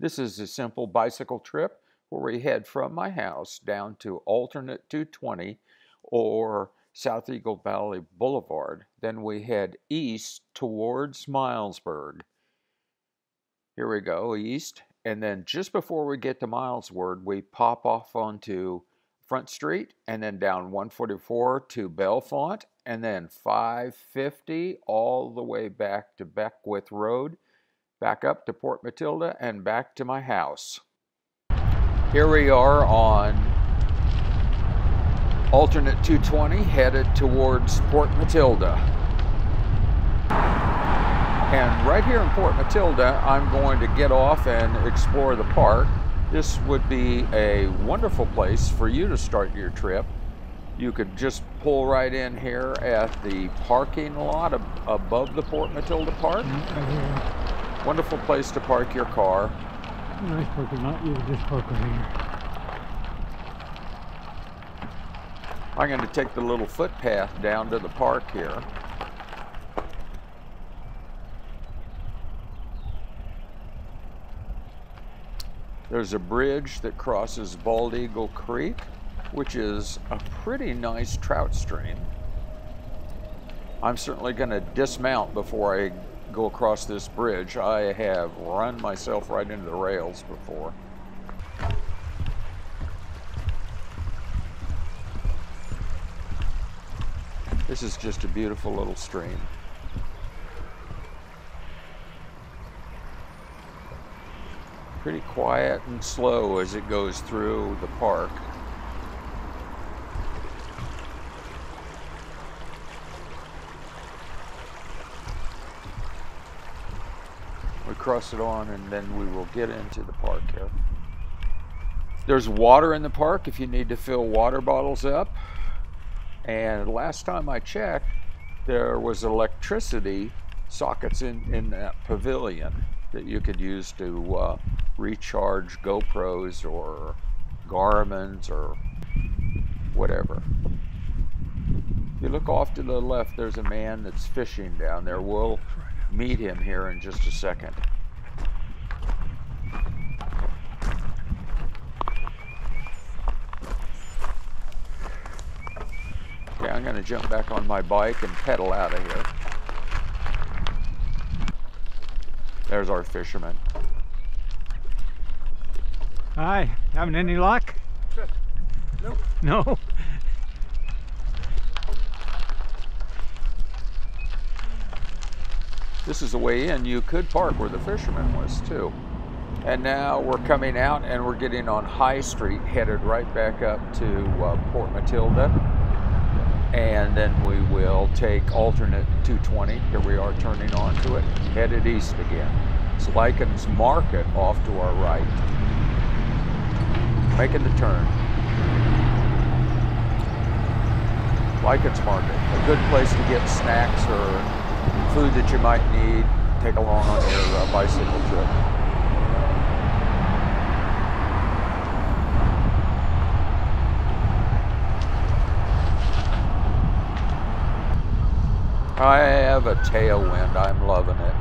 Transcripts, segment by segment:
This is a simple bicycle trip where we head from my house down to alternate 220 or South Eagle Valley Boulevard. Then we head east towards Milesburg. Here we go, east. And then just before we get to Milesburg, we pop off onto Front Street and then down 144 to Bellefonte and then 550 all the way back to Beckwith Rd, back up to Port Matilda and back to my house. Here we are on alternate 220 headed towards Port Matilda. And right here in Port Matilda, I'm going to get off and explore the park. This would be a wonderful place for you to start your trip. You could just pull right in here at the parking lot above the Port Matilda Park. Right here. Wonderful place to park your car. Nice parking lot. You would just park right here. I'm going to take the little footpath down to the park here. There's a bridge that crosses Bald Eagle Creek, which is a pretty nice trout stream. I'm certainly going to dismount before I go across this bridge. I have run myself right into the rails before. This is just a beautiful little stream. Pretty quiet and slow as it goes through the park. We cross it on and then we will get into the park here. There's water in the park if you need to fill water bottles up. And last time I checked, there was electricity sockets in that pavilion that you could use to recharge GoPros or Garmin's or whatever. If you look off to the left, there's a man that's fishing down there. We'll meet him here in just a second. Okay, I'm going to jump back on my bike and pedal out of here. There's our fisherman. Hi, having any luck? Nope. No? This is the way in. You could park where the fisherman was too. And now we're coming out and we're getting on High Street, headed right back up to Port Matilda. And then we will take alternate 220. Here we are turning onto it, headed east again. It's Lycan's Market off to our right. Making the turn. Lycan's Market, a good place to get snacks or food that you might need, take along on your bicycle trip. I have a tailwind, I'm loving it.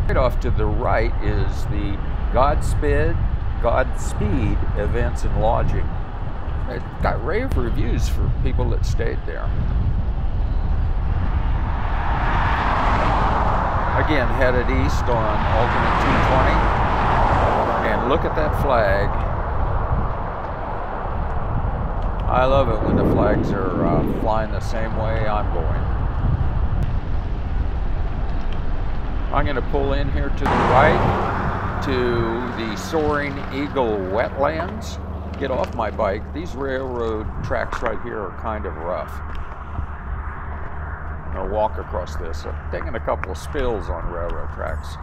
Right off to the right is the Godspeed Events and Lodging. It got rave reviews for people that stayed there. Again, headed east on alternate 220. And look at that flag. I love it when the flags are flying the same way I'm going. I'm going to pull in here to the right to the Soaring Eagle Wetlands. Get off my bike. These railroad tracks right here are kind of rough. I'm going to walk across this. I've taken a couple of spills on railroad tracks.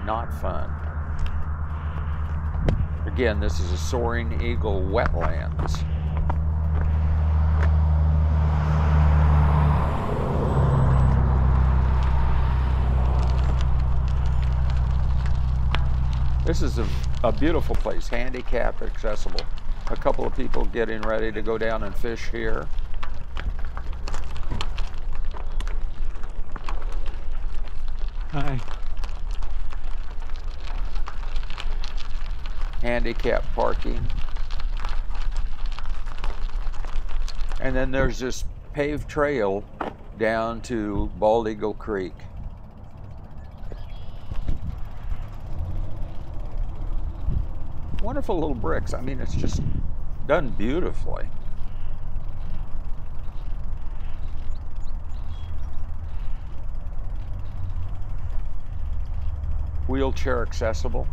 Not fun. Again, this is a Soaring Eagle Wetlands. This is a beautiful place, handicap accessible. A couple of people getting ready to go down and fish here. Hi. handicap parking. And then there's this paved trail down to Bald Eagle Creek. Wonderful little bricks. I mean, it's just done beautifully. Wheelchair accessible.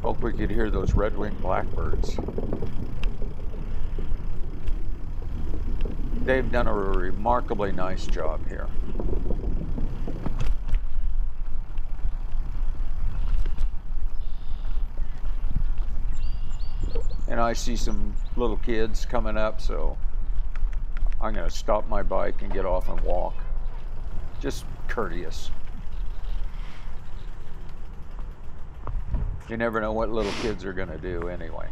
Hope we could hear those red-winged blackbirds. They've done a remarkably nice job here. And I see some little kids coming up, so I'm going to stop my bike and get off and walk. Just courteous. You never know what little kids are going to do anyway.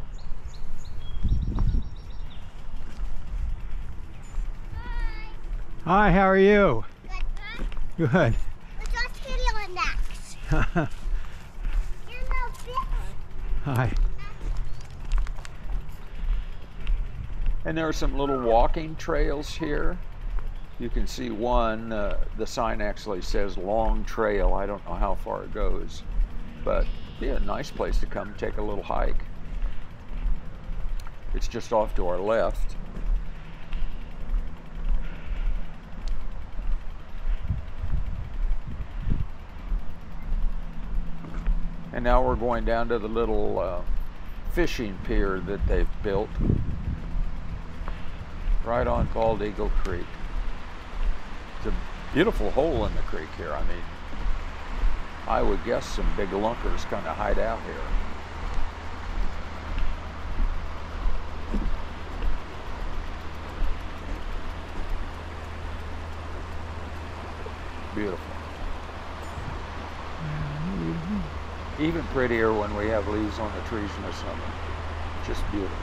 Hi, how are you? Good. Good. Let's watch video next. Hi. And there are some little walking trails here. You can see one, the sign actually says Long Trail. I don't know how far it goes, but yeah, a nice place to come take a little hike. It's just off to our left. And now we're going down to the little fishing pier that they've built right on Bald Eagle Creek. It's a beautiful hole in the creek here. I mean, I would guess some big lunkers kind of hide out here. Beautiful. Even prettier when we have leaves on the trees in the summer. Just beautiful.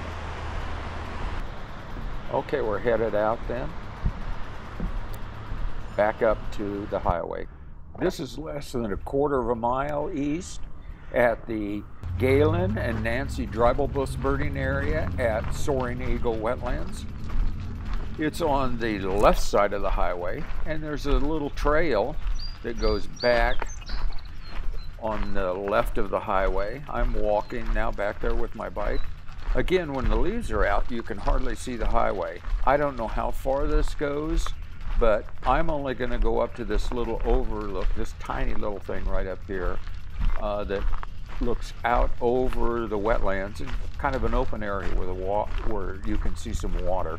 Okay, we're headed out then. Back up to the highway. This is less than a quarter of a mile east at the Galen and Nancy Dreibelbus birding area at Soaring Eagle Wetlands. It's on the left side of the highway, and there's a little trail that goes back on the left of the highway. I'm walking now back there with my bike. Again, when the leaves are out, you can hardly see the highway. I don't know how far this goes, but I'm only going to go up to this little overlook, this tiny little thing right up here that looks out over the wetlands and kind of an open area with where you can see some water.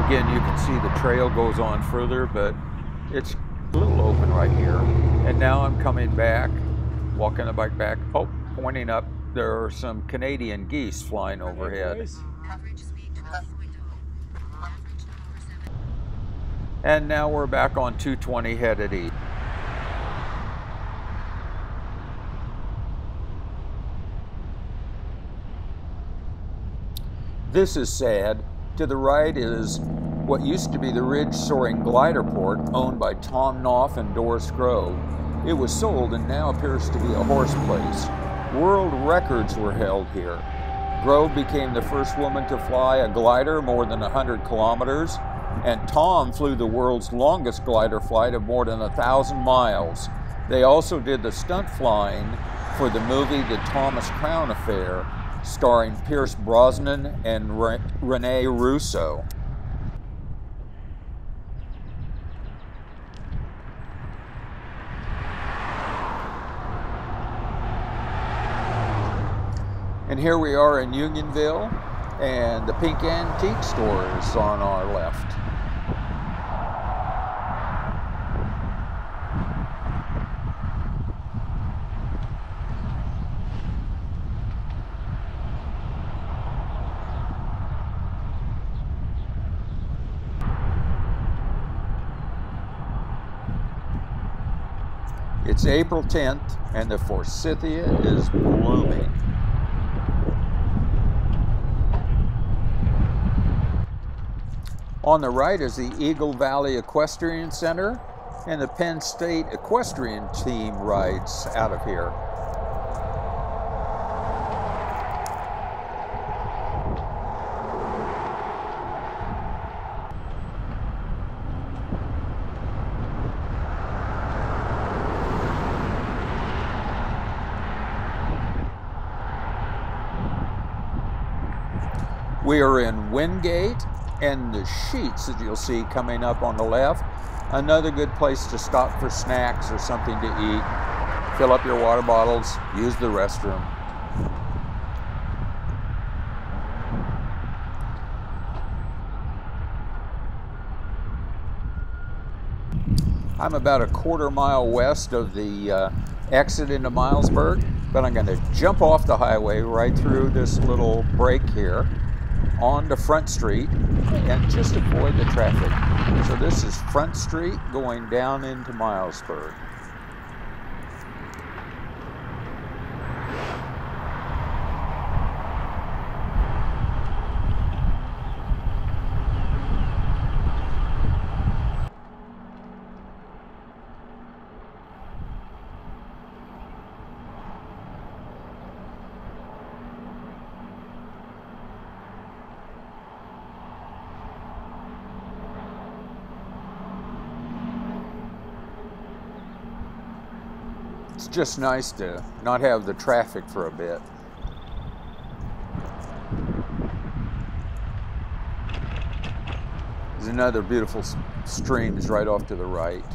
Again, you can see the trail goes on further, but it's a little open right here. And now I'm coming back, walking the bike back. Oh, pointing up, there are some Canadian geese flying overhead. And now we're back on 220 headed east. This is sad. To the right is what used to be the Ridge Soaring Glider Port, owned by Tom Knopf and Doris Grove. It was sold and now appears to be a horse place. World records were held here. Grove became the first woman to fly a glider more than 100 kilometers, and Tom flew the world's longest glider flight of more than 1,000 miles. They also did the stunt flying for the movie The Thomas Crown Affair, starring Pierce Brosnan and Rene Russo. And here we are in Unionville, and the Pink Antique Store is on our left. It's April 10th, and the forsythia is blooming. On the right is the Eagle Valley Equestrian Center, and the Penn State Equestrian Team rides out of here. We are in Wingate, and the Sheets that you'll see coming up on the left. Another good place to stop for snacks or something to eat. Fill up your water bottles, use the restroom. I'm about a quarter-mile west of the exit into Milesburg, but I'm going to jump off the highway right through this little break here onto Front Street and just avoid the traffic. So this is Front Street going down into Milesburg. It's just nice to not have the traffic for a bit. There's another beautiful stream is right off to the right.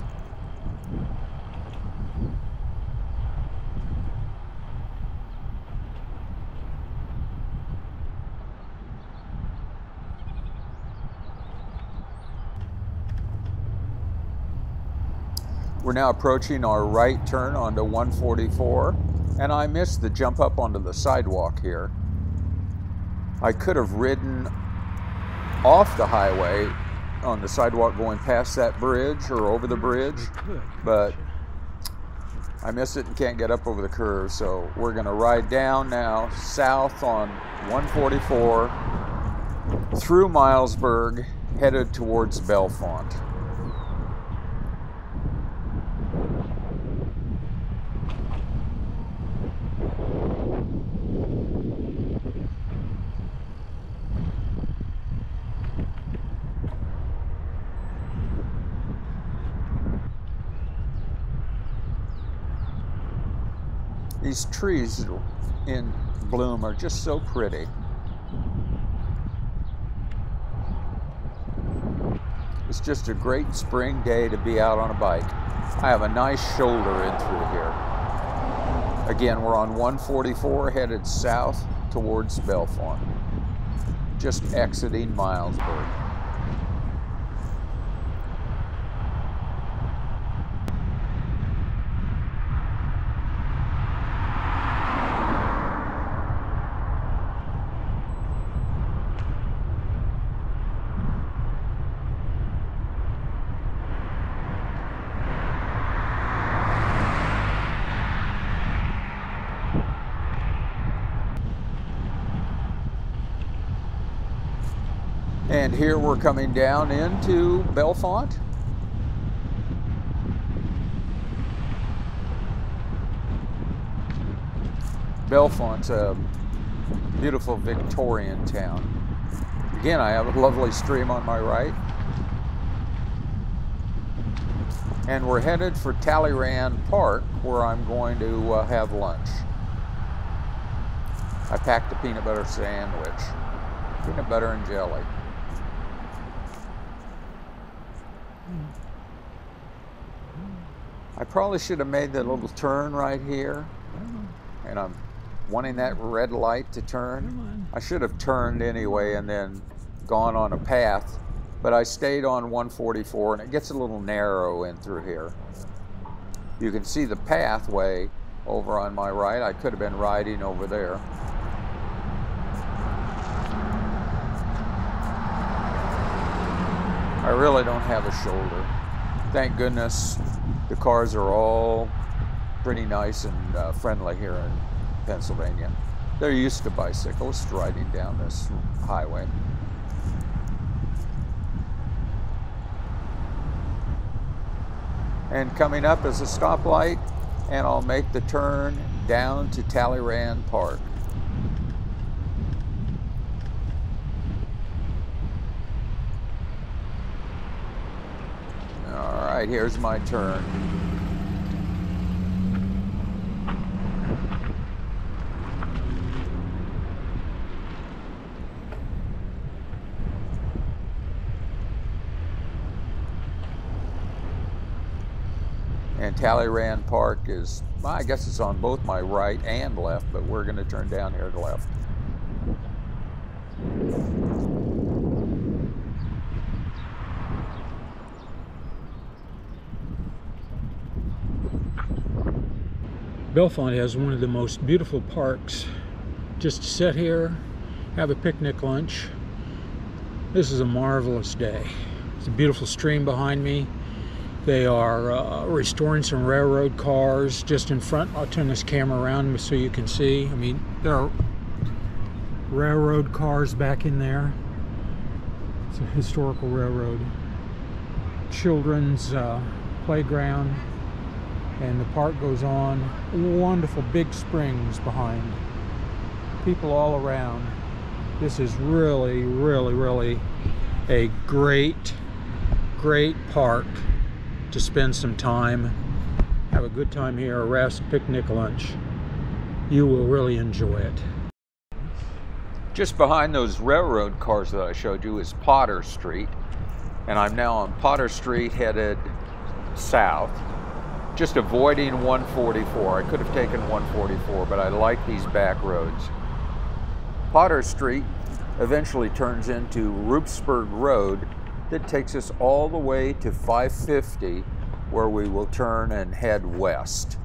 We're now approaching our right turn onto 144, and I missed the jump up onto the sidewalk here. I could have ridden off the highway on the sidewalk going past that bridge or over the bridge, but I missed it and can't get up over the curve, so we're going to ride down now south on 144 through Milesburg, headed towards Bellefonte. These trees in bloom are just so pretty. It's just a great spring day to be out on a bike. I have a nice shoulder in through here. Again, we're on 144 headed south towards Bellefonte, just exiting Milesburg. And here we're coming down into Bellefonte. Bellefonte's a beautiful Victorian town. Again, I have a lovely stream on my right. And we're headed for Talleyrand Park, where I'm going to have lunch. I packed a peanut butter sandwich, peanut butter and jelly. I probably should have made that little turn right here, and I'm wanting that red light to turn. I should have turned anyway and then gone on a path, but I stayed on 144 and it gets a little narrow in through here. You can see the pathway over on my right. I could have been riding over there. I really don't have a shoulder. Thank goodness the cars are all pretty nice and friendly here in Pennsylvania. They're used to bicyclists riding down this highway. And coming up is a stoplight, and I'll make the turn down to Talleyrand Park. All right, here's my turn. And Talleyrand Park is, well, I guess it's on both my right and left, but we're going to turn down here to left. Bellefonte has one of the most beautiful parks. Just to sit here, have a picnic lunch. This is a marvelous day. It's a beautiful stream behind me. They are restoring some railroad cars just in front. I'll turn this camera around so you can see. I mean, there are railroad cars back in there. It's a historical railroad. Children's playground. And the park goes on. Wonderful big springs behind. People all around. This is really, really, really a great park to spend some time, have a good time here, a rest, picnic, lunch. You will really enjoy it. Just behind those railroad cars that I showed you is Potter Street, and I'm now on Potter Street headed south, just avoiding 144. I could have taken 144, but I like these back roads. Potter Street eventually turns into Rupesburg Road that takes us all the way to 550, where we will turn and head west.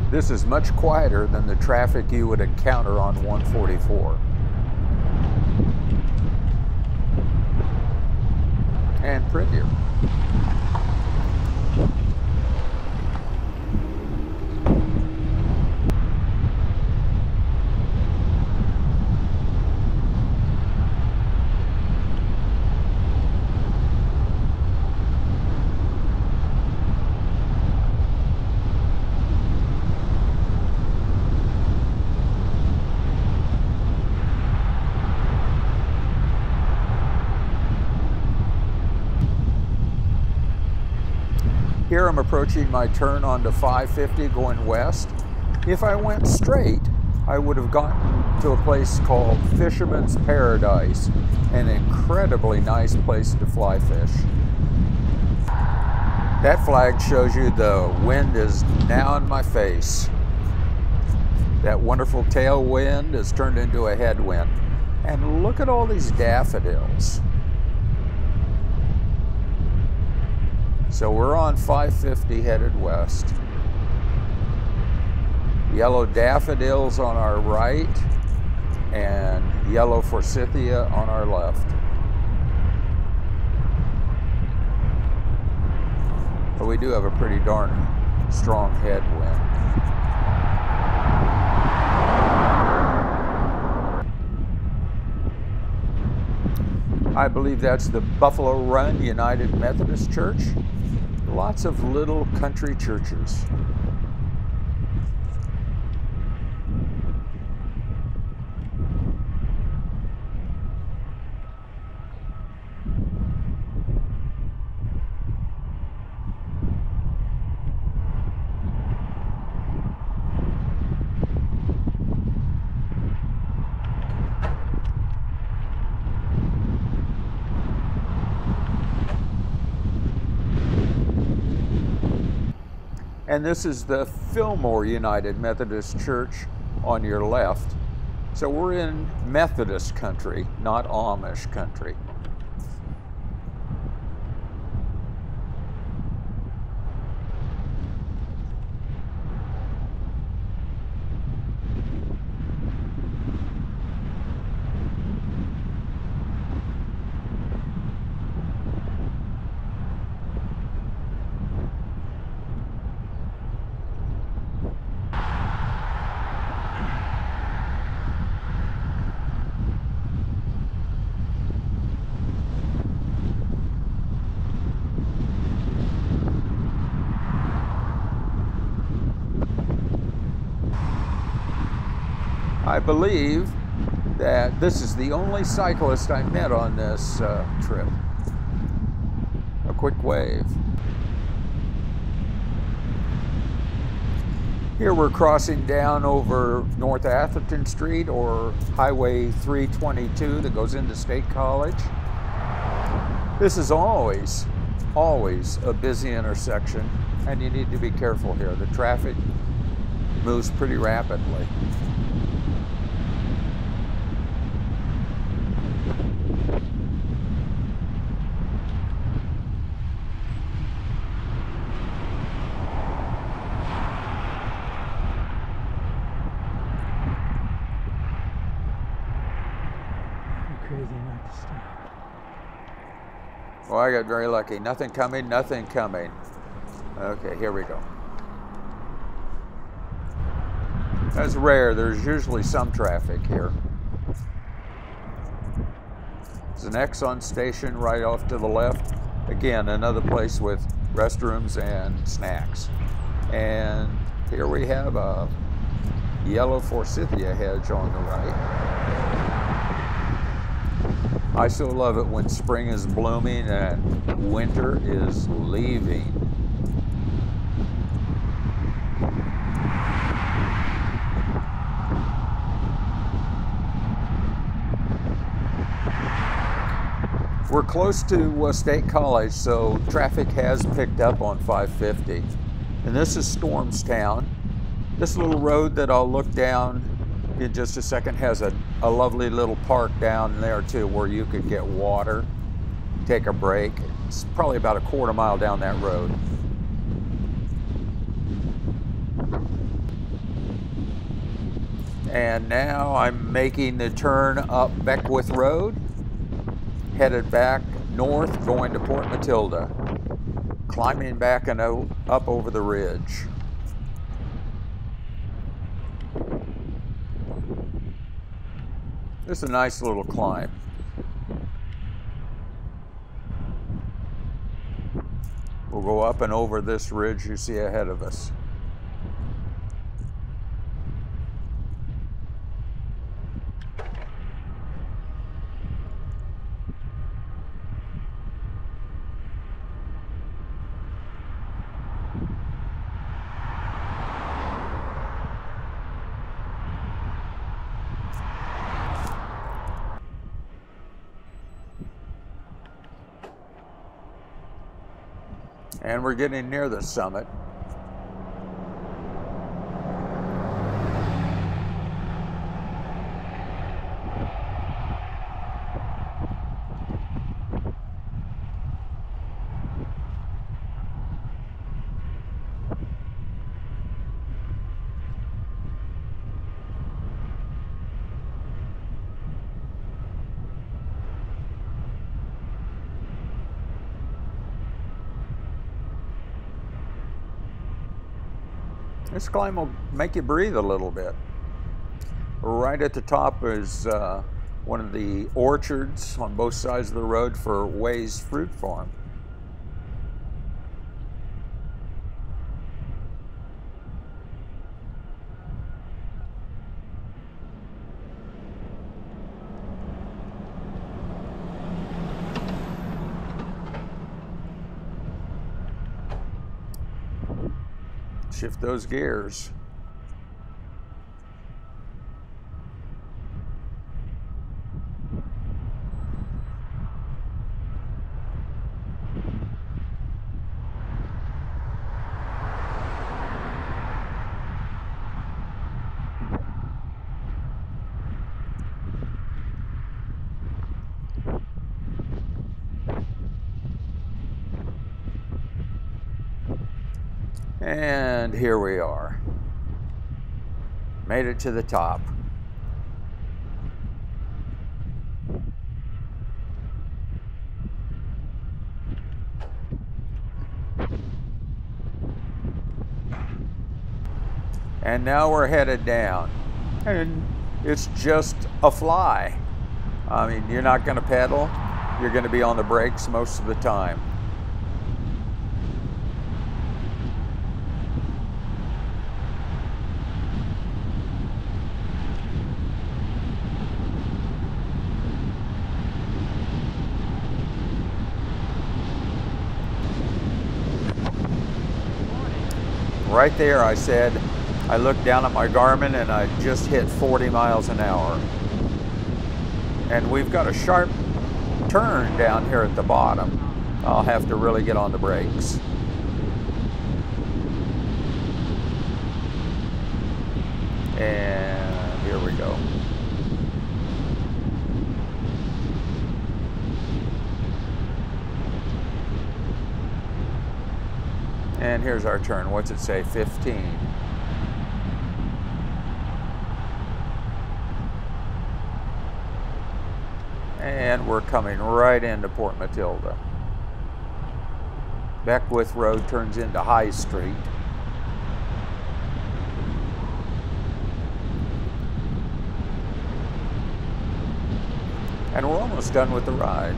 This is much quieter than the traffic you would encounter on 144. And prettier. Here I'm approaching my turn onto 550 going west. If I went straight, I would have gotten to a place called Fisherman's Paradise, an incredibly nice place to fly fish. That flag shows you the wind is now in my face. That wonderful tailwind has turned into a headwind. And look at all these daffodils. So we're on 550 headed west. Yellow daffodils on our right and yellow forsythia on our left. But we do have a pretty darn strong headwind. I believe that's the Buffalo Run United Methodist Church. Lots of little country churches. And this is the Fillmore United Methodist Church on your left. So we're in Methodist country, not Amish country. I believe that this is the only cyclist I met on this trip. A quick wave. Here we're crossing down over North Atherton Street, or Highway 322 that goes into State College. This is always a busy intersection, and you need to be careful here. The traffic moves pretty rapidly. Crazy not to stop. Well, I got very lucky. Nothing coming, nothing coming. Okay, here we go. That's rare. There's usually some traffic here. There's an Exxon station right off to the left. Again, another place with restrooms and snacks. And here we have a yellow forsythia hedge on the right. I so love it when spring is blooming and winter is leaving. We're close to State College, so traffic has picked up on 550. And this is Stormstown. This little road that I'll look down in just a second has a lovely little park down there too, where you could get water, take a break. It's probably about a quarter mile down that road. And now I'm making the turn up Beckwith Rd, headed back north, going to Port Matilda, climbing back and up over the ridge. It's a nice little climb. We'll go up and over this ridge you see ahead of us. And we're getting near the summit. This climb will make you breathe a little bit. Right at the top is one of the orchards on both sides of the road for Way's Fruit Farm. Shift those gears. And here we are. Made it to the top. And now we're headed down. And it's just a fly. I mean, you're not going to pedal. You're going to be on the brakes most of the time. Right there, I said, I looked down at my Garmin and I just hit 40 miles an hour. And we've got a sharp turn down here at the bottom. I'll have to really get on the brakes. And here we go. And here's our turn. What's it say? 15. And we're coming right into Port Matilda. Beckwith Road turns into High Street. And we're almost done with the ride.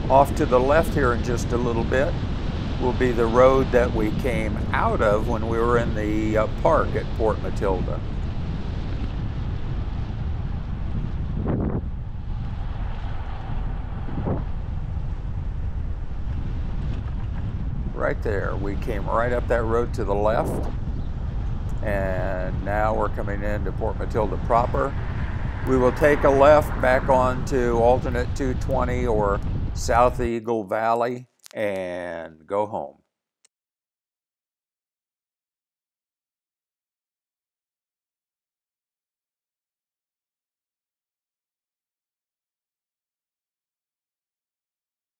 Off to the left here in just a little bit will be the road that we came out of when we were in the park at Port Matilda. Right there, we came right up that road to the left, and now we're coming into Port Matilda proper. We will take a left back onto alternate 220 or South Eagle Valley and go home.